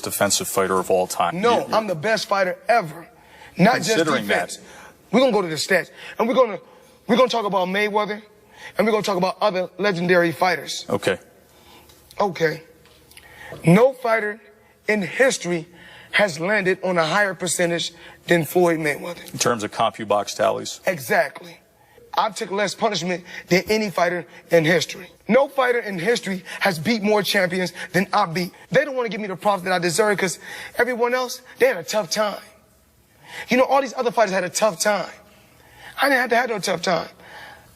defensive fighter of all time. No, I'm the best fighter ever. Not just defense. We're going to go to the stats. And we're going to talk about Mayweather. And we're going to talk about other legendary fighters. Okay. Okay. No fighter in history has landed on a higher percentage than Floyd Mayweather. In terms of CompuBox tallies? Exactly. I took less punishment than any fighter in history. No fighter in history has beat more champions than I beat. They don't want to give me the props that I deserve because everyone else, they had a tough time. You know, all these other fighters had a tough time. I didn't have to have no tough time.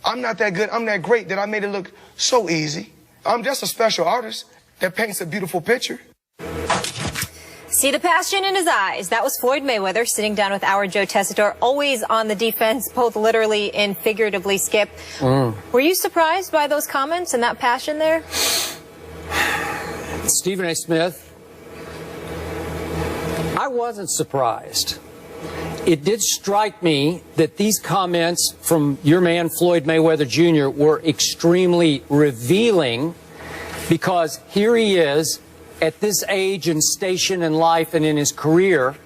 I'm not that good. I'm that great that I made it look so easy. I'm just a special artist that paints a beautiful picture. See the passion in his eyes. That was Floyd Mayweather sitting down with our Joe Tessitore, always on the defense, both literally and figuratively, Skip. Were you surprised by those comments and that passion there? Stephen A. Smith, I wasn't surprised. It did strike me that these comments from your man Floyd Mayweather Jr. were extremely revealing, because here he is at this age and station in life and in his career,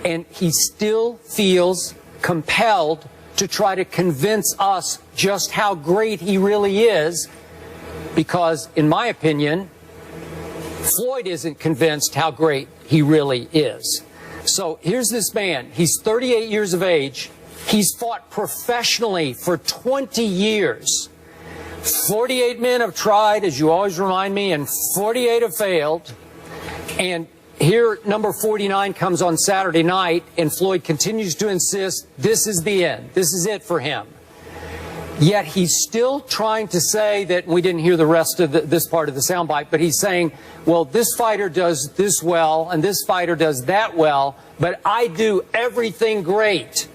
and he still feels compelled to try to convince us just how great he really is, because, in my opinion, Floyd isn't convinced how great he really is. So here's this man. He's 38 years of age. He's fought professionally for 20 years. 48 men have tried, as you always remind me, and 48 have failed. And here, number 49 comes on Saturday night, and Floyd continues to insist this is the end. This is it for him. Yet he's still trying to say that, we didn't hear the rest of this part of the soundbite, but he's saying, well, this fighter does this well, and this fighter does that well, but I do everything great.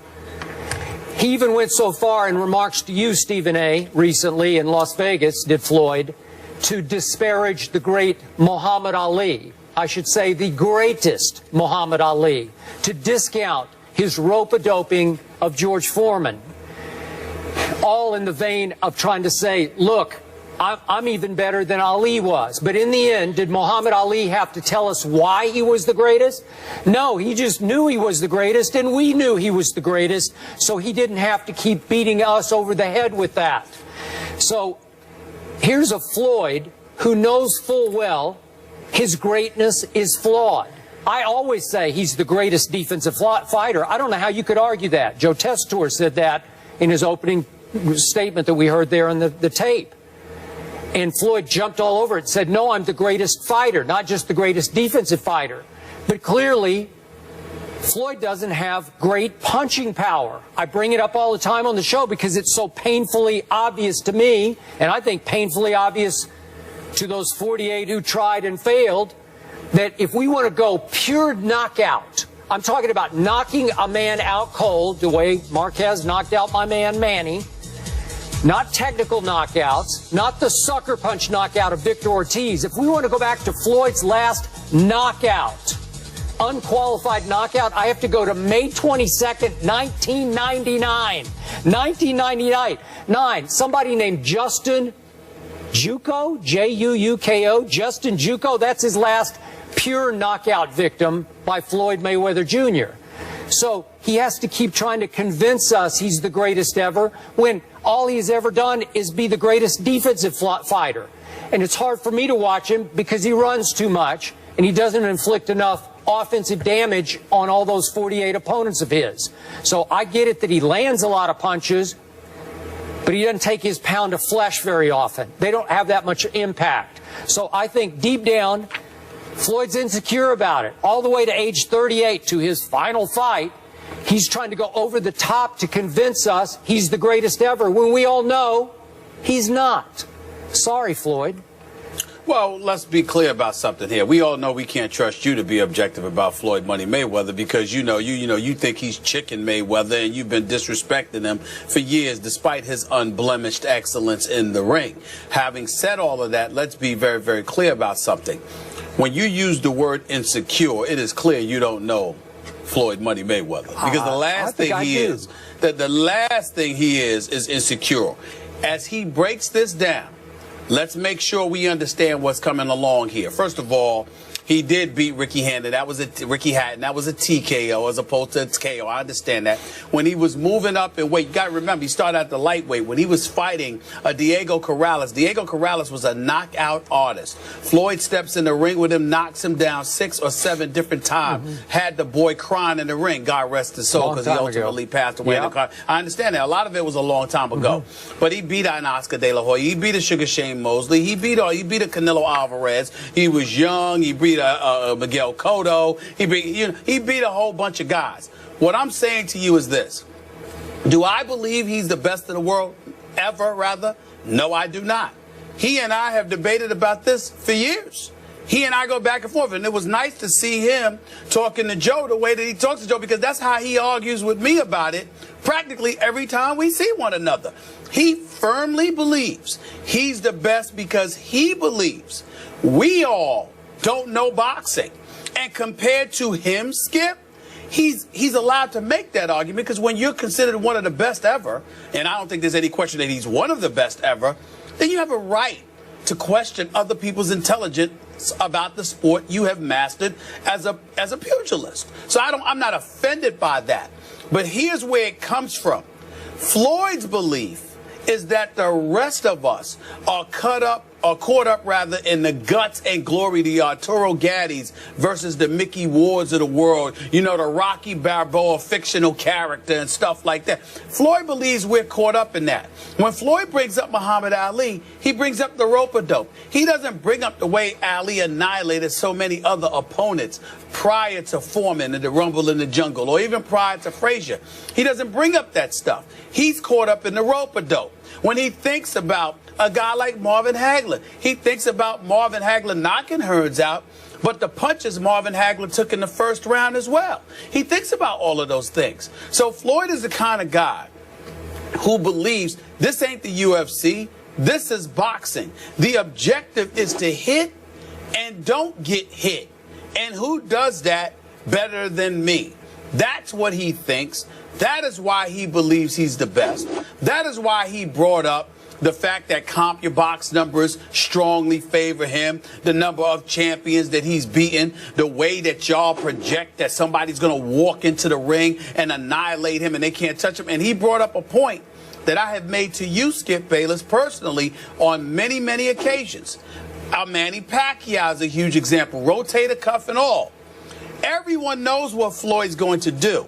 He even went so far in remarks to you, Stephen A., recently in Las Vegas, did Floyd, to disparage the great Muhammad Ali. I should say the greatest Muhammad Ali, to discount his rope-a-doping of George Foreman. All in the vein of trying to say, look, I'm even better than Ali was. But in the end, did Muhammad Ali have to tell us why he was the greatest? No, he just knew he was the greatest, and we knew he was the greatest, so he didn't have to keep beating us over the head with that. So here's a Floyd who knows full well his greatness is flawed. I always say he's the greatest defensive fighter. I don't know how you could argue that. Joe Tessitore said that in his opening statement that we heard there on the tape. And Floyd jumped all over it and said, no, I'm the greatest fighter, not just the greatest defensive fighter. But clearly, Floyd doesn't have great punching power. I bring it up all the time on the show because it's so painfully obvious to me, and I think painfully obvious to those 48 who tried and failed, that if we want to go pure knockout, I'm talking about knocking a man out cold, the way Marquez knocked out my man Manny, not technical knockouts, not the sucker punch knockout of Victor Ortiz. If we want to go back to Floyd's last knockout, unqualified knockout, I have to go to May 22nd, 1999. 1999. Somebody named Justin Juuko, J-U-U-K-O, Justin Juuko, that's his last pure knockout victim by Floyd Mayweather Jr. So he has to keep trying to convince us he's the greatest ever when all he's ever done is be the greatest defensive fighter. And it's hard for me to watch him because he runs too much and he doesn't inflict enough offensive damage on all those 48 opponents of his. So I get it that he lands a lot of punches, but he doesn't take his pound of flesh very often. They don't have that much impact. So I think deep down, Floyd's insecure about it. All the way to age 38, to his final fight, he's trying to go over the top to convince us he's the greatest ever, when we all know he's not. Sorry, Floyd. Well, let's be clear about something here. We all know we can't trust you to be objective about Floyd Money Mayweather because you think he's Chicken Mayweather and you've been disrespecting him for years despite his unblemished excellence in the ring. Having said all of that, let's be very, very clear about something. When you use the word insecure, it is clear you don't know Floyd Money Mayweather, because the last thing he is insecure. As he breaks this down, let's make sure we understand what's coming along here. First of all, he did beat Ricky Hatton. That was a TKO as opposed to a KO. I understand that. When he was moving up in weight, you got to remember, he started at the lightweight. When he was fighting Diego Corrales was a knockout artist. Floyd steps in the ring with him, knocks him down 6 or 7 different times. Had the boy crying in the ring. God rest his soul, because he ultimately passed away in the car. I understand that. A lot of it was a long time ago. But he beat an Oscar De La Hoya. He beat a Sugar Shane Mosley. He beat a Canelo Alvarez. He was young. He beat a Miguel Cotto. He beat a whole bunch of guys. What I'm saying to you is this. Do I believe he's the best in the world ever, rather? No, I do not. He and I have debated about this for years. He and I go back and forth, and it was nice to see him talking to Joe the way that he talks to Joe, because that's how he argues with me about it practically every time we see one another. He firmly believes he's the best because he believes we all don't know boxing. And compared to him, Skip, he's allowed to make that argument, because when you're considered one of the best ever, and I don't think there's any question that he's one of the best ever, then you have a right to question other people's intelligence about the sport you have mastered as a pugilist. So I'm not offended by that. But here's where it comes from. Floyd's belief is that the rest of us are caught up in the guts and glory, the Arturo Gaddis versus the Mickey Wards of the world, the Rocky Balboa fictional character and stuff like that. Floyd believes we're caught up in that. When Floyd brings up Muhammad Ali, he brings up the rope-a-dope. He doesn't bring up the way Ali annihilated so many other opponents prior to Foreman and the Rumble in the Jungle, or even prior to Frazier. He doesn't bring up that stuff. He's caught up in the rope-a-dope. When he thinks about a guy like Marvin Hagler, he thinks about Marvin Hagler knocking Hearns out, but the punches Marvin Hagler took in the first round as well. He thinks about all of those things. So Floyd is the kind of guy who believes this ain't the UFC, this is boxing. The objective is to hit and don't get hit. And who does that better than me? That's what he thinks. That is why he believes he's the best. That is why he brought up the fact that CompuBox numbers strongly favor him, the number of champions that he's beaten, the way that y'all project that somebody's going to walk into the ring and annihilate him and they can't touch him. And he brought up a point that I have made to you, Skip Bayless, personally on many, many occasions. Manny Pacquiao is a huge example, rotator cuff and all. Everyone knows what Floyd's going to do.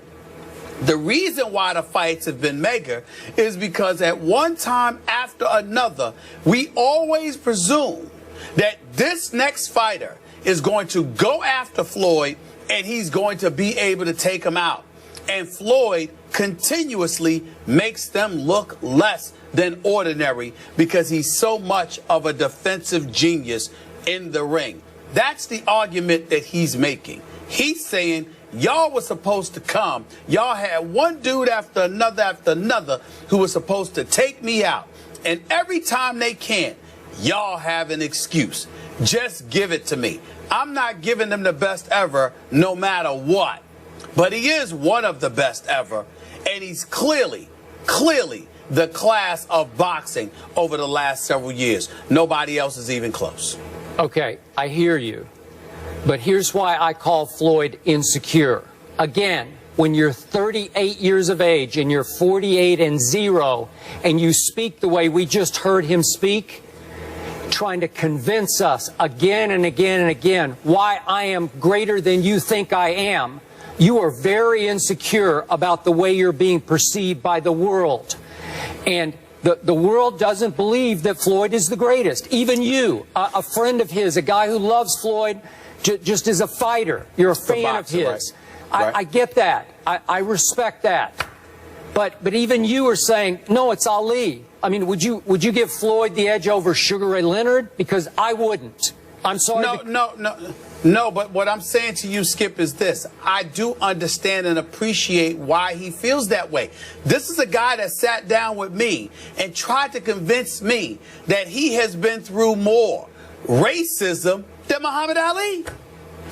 The reason why the fights have been mega is because at one time after another, we always presume that this next fighter is going to go after Floyd and he's going to be able to take him out. And Floyd continuously makes them look less than ordinary because he's so much of a defensive genius in the ring. That's the argument that he's making. He's saying, y'all were supposed to come. Y'all had one dude after another who was supposed to take me out. And every time they can't, y'all have an excuse. Just give it to me. I'm not giving them the best ever no matter what. But he is one of the best ever. And he's clearly the class of boxing over the last several years. Nobody else is even close. Okay, I hear you. But here's why I call Floyd insecure. Again, when you're 38 years of age and you're 48-0 and you speak the way we just heard him speak, trying to convince us again and again and again why I am greater than you think I am, you are very insecure about the way you're being perceived by the world. And the world doesn't believe that Floyd is the greatest. Even you, a friend of his, a guy who loves Floyd, just as a fighter, you're a fan of his. Right. I get that. I respect that. But even you are saying, no, it's Ali. I mean, would you give Floyd the edge over Sugar Ray Leonard? Because I wouldn't. I'm sorry. No, but what I'm saying to you, Skip, is this. I do understand and appreciate why he feels that way. This is a guy that sat down with me and tried to convince me that he has been through more racism than Muhammad Ali.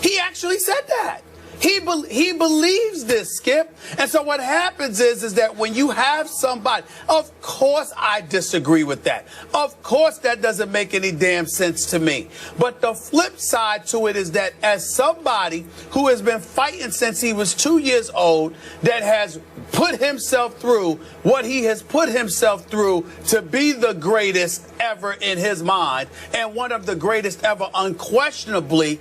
He actually said that. He believes this, Skip. And so what happens is that when you have somebody, of course I disagree with that. Of course that doesn't make any damn sense to me. But the flip side to it is that as somebody who has been fighting since he was 2 years old, that has put himself through what he has put himself through to be the greatest ever in his mind, and one of the greatest ever unquestionably,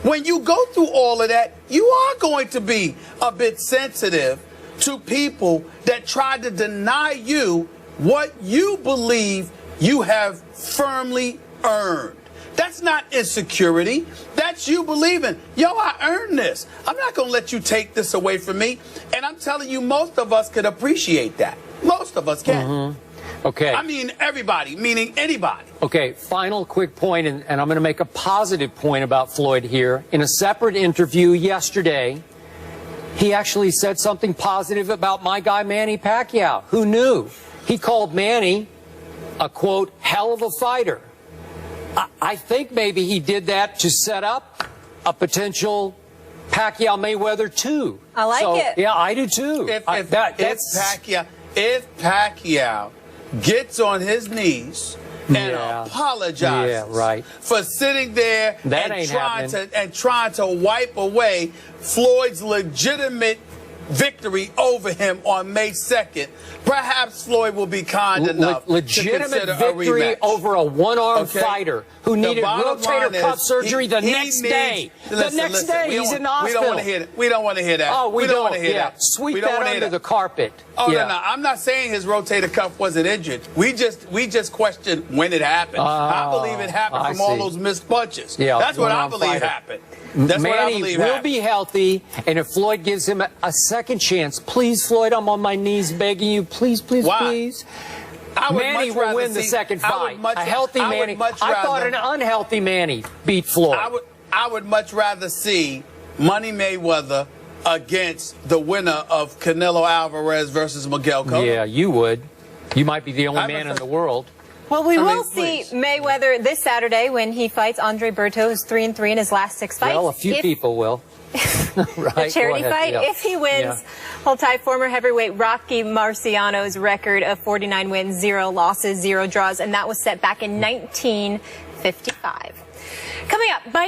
when you go through all of that, you are going to be a bit sensitive to people that try to deny you what you believe you have firmly earned. That's not insecurity. That's you believing, yo, I earned this. I'm not going to let you take this away from me. And I'm telling you, most of us could appreciate that. Most of us can. Mm-hmm. Okay. I mean, everybody, meaning anybody. Okay, final quick point, and I'm going to make a positive point about Floyd here. In a separate interview yesterday, he actually said something positive about my guy Manny Pacquiao. Who knew? He called Manny a, quote, hell of a fighter. I think maybe he did that to set up a potential Pacquiao-Mayweather 2. I like it. Yeah, I do too. If Pacquiao gets on his knees and apologizes for sitting there and trying to wipe away Floyd's legitimate victory over him on May 2nd, perhaps Floyd will be kind enough legitimate to consider victory a rematch. over a one-armed fighter who needed rotator cuff surgery the next day. The next day, he's in the hospital. We don't want to hear that. We don't want to hear that. Oh, we don't want to hear that. Sweep that under the carpet. Oh, no. I'm not saying his rotator cuff wasn't injured. We just questioned when it happened. I believe it happened from all those missed punches. Yeah, that's what I believe happened. That's Manny what I believe will happened. be healthy, and if Floyd gives him a second chance, please, Floyd, I'm on my knees begging you, please, please, please. Manny will win the second fight. A healthy Manny. I thought an unhealthy Manny beat Floyd. I would much rather see Money Mayweather against the winner of Canelo Alvarez versus Miguel Cotto. Yeah, you would. You might be the only man in the world. Well, we will see Mayweather this Saturday when he fights Andre Berto, who's 3-3 in his last 6 fights. Well, a few people will. The charity fight. Yeah. If he wins, he'll tie former heavyweight Rocky Marciano's record of 49 wins, 0 losses, 0 draws, and that was set back in 1955. Coming up,